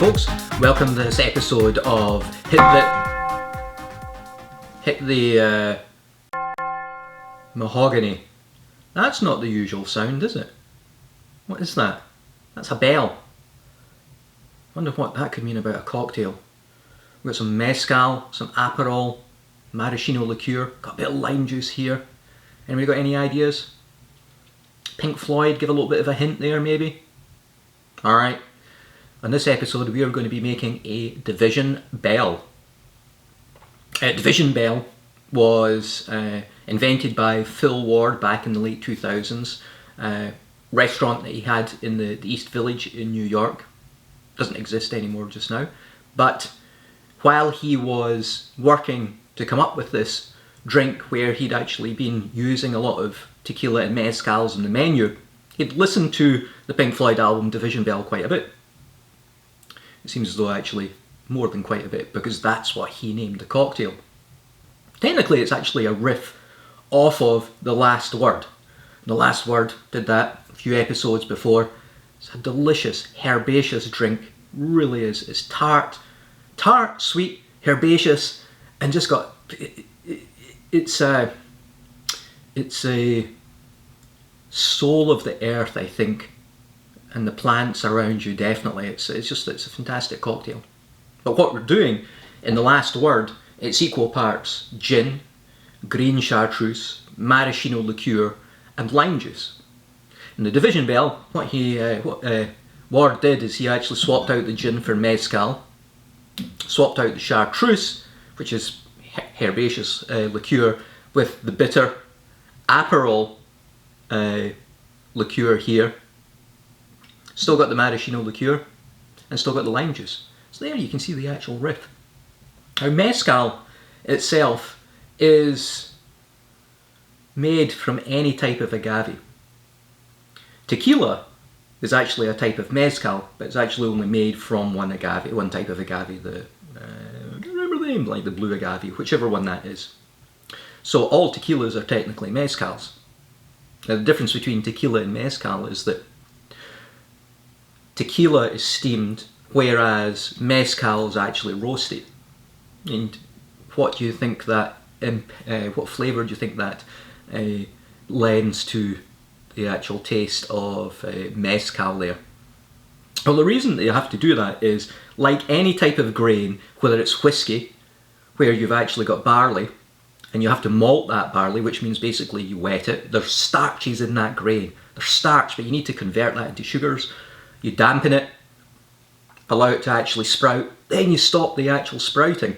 folks, welcome to this episode of Hit the Mahogany. That's not the usual sound, is it? What is that? That's a bell. Wonder what that could mean about a cocktail. We've got some mezcal, some Aperol, maraschino liqueur, got a bit of lime juice here. Anybody got any ideas? Pink Floyd, give a little bit of a hint there maybe? Alright, on this episode we are going to be making a Division Bell. Division Bell was invented by Phil Ward back in the late 2000s. Restaurant that he had in the East Village in New York. Doesn't exist anymore just now. But while he was working to come up with this drink where he'd actually been using a lot of tequila and mezcals in the menu, he'd listened to the Pink Floyd album Division Bell quite a bit. It seems as though actually more than quite a bit, because that's what he named the cocktail. Technically it's actually a riff off of The Last Word. The Last Word did that a few episodes before. It's a delicious herbaceous drink, really is. It's tart, sweet, herbaceous, and just got, it's a soul of the earth, I think, and the plants around you definitely. It's a fantastic cocktail. But what we're doing in The Last Word, it's equal parts gin, green chartreuse, maraschino liqueur, and lime juice. In the Division Bell, what Ward did is he actually swapped out the gin for mezcal, swapped out the chartreuse, which is herbaceous liqueur, with the bitter Aperol liqueur here. Still got the maraschino liqueur, and still got the lime juice. So there you can see the actual riff. Now mezcal itself is made from any type of agave. Tequila is actually a type of mezcal, but it's actually only made from one type of agave, I don't remember the name, like the blue agave, whichever one that is. So all tequilas are technically mezcals. Now the difference between tequila and mezcal is that tequila is steamed, whereas mezcal is actually roasted. And what do you think that, what flavour do you think that lends to the actual taste of mezcal there? Well, the reason that you have to do that is, like any type of grain, whether it's whiskey, where you've actually got barley, and you have to malt that barley, which means basically you wet it. There's starches in that grain. There's starch, but you need to convert that into sugars. You dampen it, allow it to actually sprout, then you stop the actual sprouting.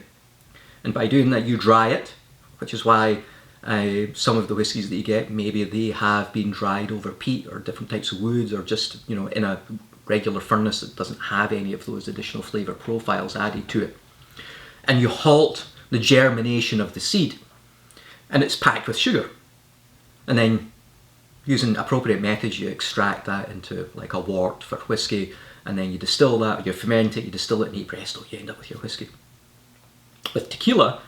And by doing that you dry it, which is why some of the whiskies that you get, maybe they have been dried over peat or different types of woods, or just, you know, in a regular furnace that doesn't have any of those additional flavour profiles added to it. And you halt the germination of the seed, and it's packed with sugar. And then using appropriate methods you extract that into like a wort for whiskey, and then you distill that, you ferment it, you distill it, and eat presto, you end up with your whiskey. With tequila,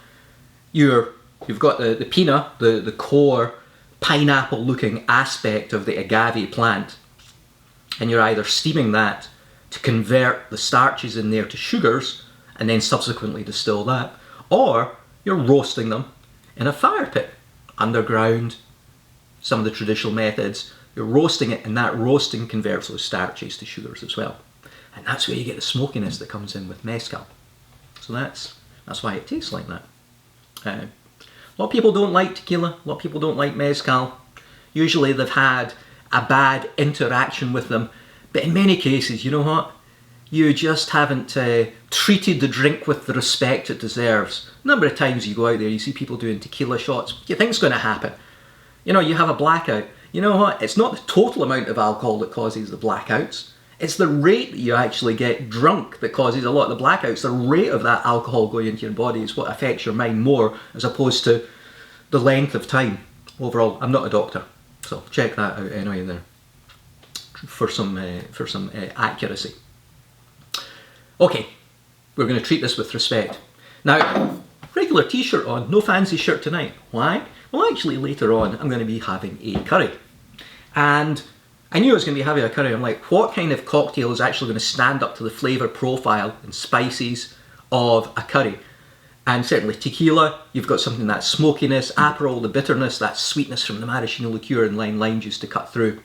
you've got the pina, the core pineapple looking aspect of the agave plant, and you're either steaming that to convert the starches in there to sugars and then subsequently distill that, or you're roasting them in a fire pit underground. Some of the traditional methods, you're roasting it, and that roasting converts those starches to sugars as well, and that's where you get the smokiness that comes in with mezcal. So that's why it tastes like that. A lot of people don't like tequila, a lot of people don't like mezcal. Usually they've had a bad interaction with them, but in many cases, you know what? You just haven't treated the drink with the respect it deserves. A number of times you go out there, you see people doing tequila shots, what do you think's going to happen? You know, you have a blackout. You know what? It's not the total amount of alcohol that causes the blackouts. It's the rate that you actually get drunk that causes a lot of the blackouts. The rate of that alcohol going into your body is what affects your mind more, as opposed to the length of time overall. I'm not a doctor, so check that out anyway there for some accuracy. Okay, we're going to treat this with respect. Now, regular t-shirt on, no fancy shirt tonight. Why? Well, actually later on I'm going to be having a curry. And I knew I was going to be having a curry. I'm like, what kind of cocktail is actually going to stand up to the flavour profile and spices of a curry? And certainly tequila, you've got something that's smokiness, Aperol, the bitterness, that sweetness from the maraschino liqueur and lime juice to cut through.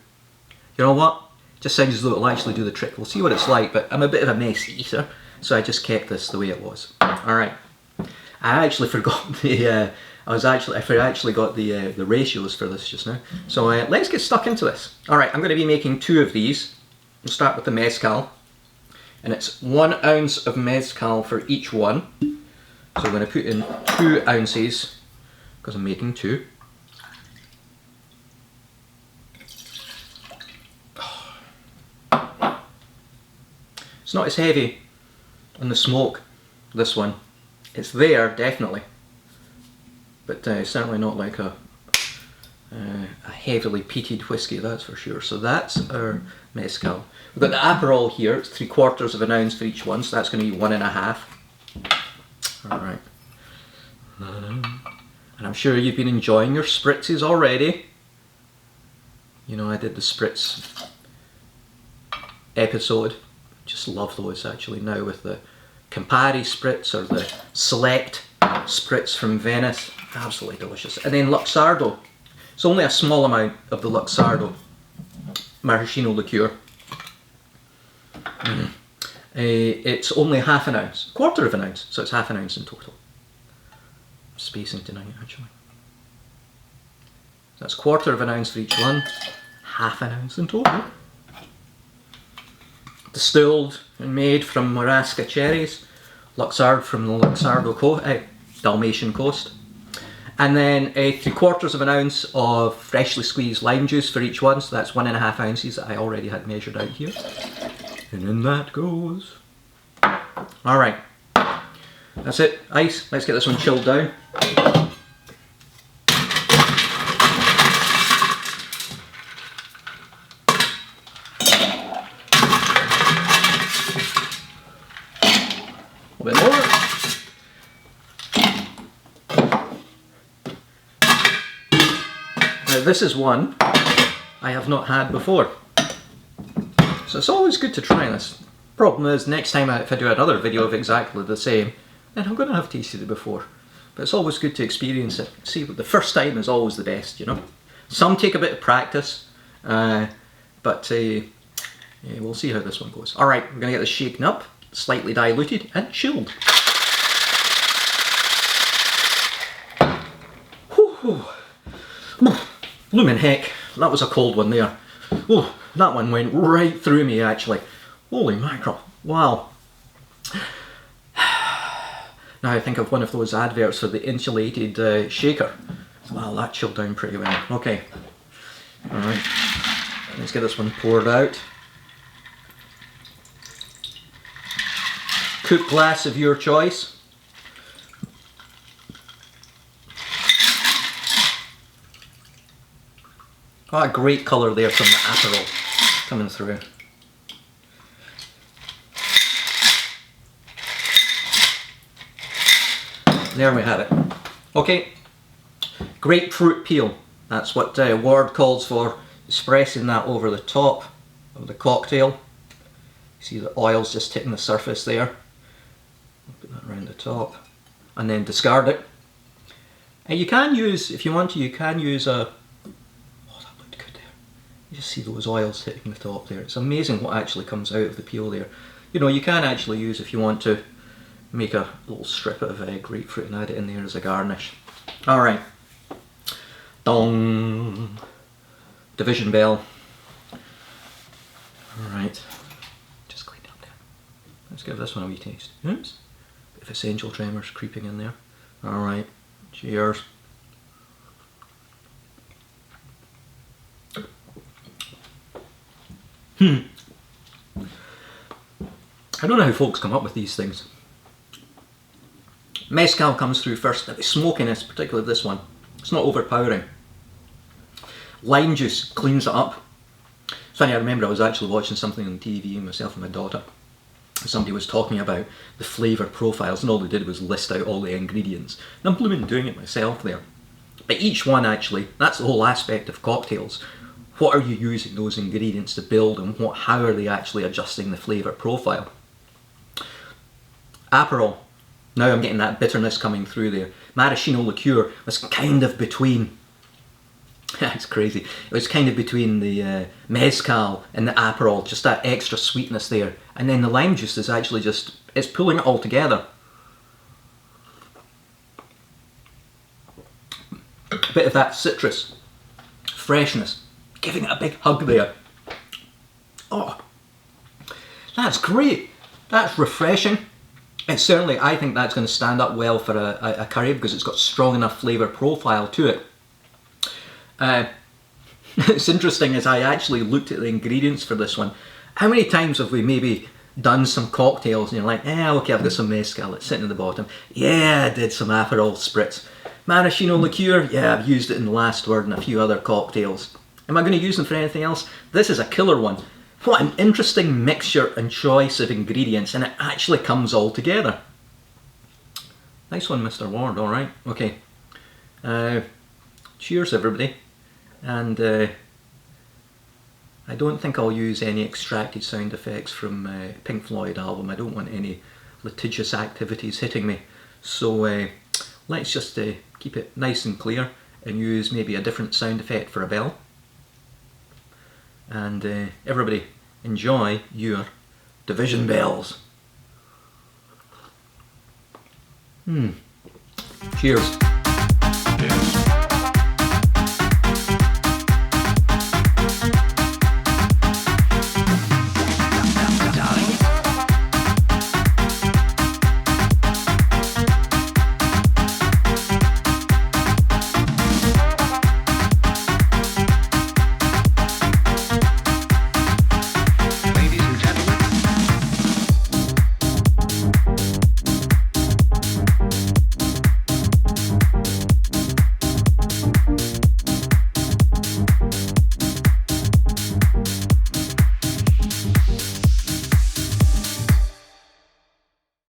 You know what? Just sounds as though it'll actually do the trick. We'll see what it's like, but I'm a bit of a mess eater, so I just kept this the way it was. Alright. I actually forgot the I actually got the ratios for this just now. So let's get stuck into this. Alright, I'm going to be making 2 of these. We'll start with the mezcal. And it's 1 ounce of mezcal for each one. So I'm going to put in 2 ounces because I'm making 2. It's not as heavy on the smoke, this one. It's there, definitely. But certainly not like a heavily peated whiskey, that's for sure. So that's our mezcal. We've got the Aperol here, it's 3/4 of an ounce for each one, so that's going to be 1.5. Alright. And I'm sure you've been enjoying your spritzes already. You know, I did the spritz episode. Just love those actually now with the Campari spritz or the Select spritz from Venice. Absolutely delicious. And then Luxardo. It's only a small amount of the Luxardo maraschino liqueur. It's only 1/2 ounce, 1/4 of an ounce, so it's 1/2 ounce in total. I'm spacing tonight actually. So that's 1/4 of an ounce for each one, 1/2 ounce in total. Distilled and made from Marasca cherries, Luxardo from the Luxardo Dalmatian coast. And then 3/4 of an ounce of freshly squeezed lime juice for each one, so that's 1.5 ounces that I already had measured out here. And in that goes. Alright, that's it, ice. Let's get this one chilled down. A bit more. Now this is one I have not had before. So it's always good to try this. Problem is, next time if I do another video of exactly the same, then I'm going to have tasted it before. But it's always good to experience it. See, the first time is always the best, you know. Some take a bit of practice, but yeah, we'll see how this one goes. Alright, we're going to get this shaken up, slightly diluted and chilled. Whew. Bloomin' heck, that was a cold one there. Oh, that one went right through me actually. Holy mackerel, wow. Now I think of one of those adverts for the insulated shaker. Wow, that chilled down pretty well. Okay, alright, let's get this one poured out. Coupe glass of your choice. What a great colour there from the Aperol coming through. There we have it. Okay, grapefruit peel. That's what Ward calls for, expressing that over the top of the cocktail. You see the oil's just hitting the surface there. Put that around the top. And then discard it. And you can use, if you want to, you can use a... You just see those oils hitting the top there. It's amazing what actually comes out of the peel there. You know, you can actually use, if you want to, make a little strip of grapefruit and add it in there as a garnish. Alright. Dong! Division bell. Alright. Just clean up there. Let's give this one a wee taste. Oops. Bit of essential tremors creeping in there. Alright. Cheers. I don't know how folks come up with these things. Mezcal comes through first. The smokiness, particularly this one, it's not overpowering. Lime juice cleans it up. It's funny, I remember I was actually watching something on TV, myself and my daughter. Somebody was talking about the flavour profiles, and all they did was list out all the ingredients. And I'm blooming doing it myself there. But each one actually, that's the whole aspect of cocktails. what are you using those ingredients to build, and how are they actually adjusting the flavour profile. Aperol, now I'm getting that bitterness coming through there. Maraschino liqueur was kind of between, it's crazy, it was kind of between the mezcal and the Aperol, just that extra sweetness there. And then the lime juice is actually just, it's pulling it all together. A bit of that citrus, freshness, giving it a big hug there. Oh, that's great. That's refreshing. And certainly I think that's going to stand up well for a curry because it's got strong enough flavour profile to it. It's interesting, as I actually looked at the ingredients for this one, how many times have we maybe done some cocktails and you're like, okay, I've got some mezcal, it's sitting at the bottom. Yeah, I did some Aperol spritz. Maraschino liqueur, yeah, I've used it in the last word and a few other cocktails. Am I going to use them for anything else? This is a killer one. What an interesting mixture and choice of ingredients, and it actually comes all together. Nice one, Mr. Ward, alright, okay. Cheers everybody, and I don't think I'll use any extracted sound effects from Pink Floyd album. I don't want any litigious activities hitting me, so let's just keep it nice and clear and use maybe a different sound effect for a bell. And everybody enjoy your division bells. Cheers.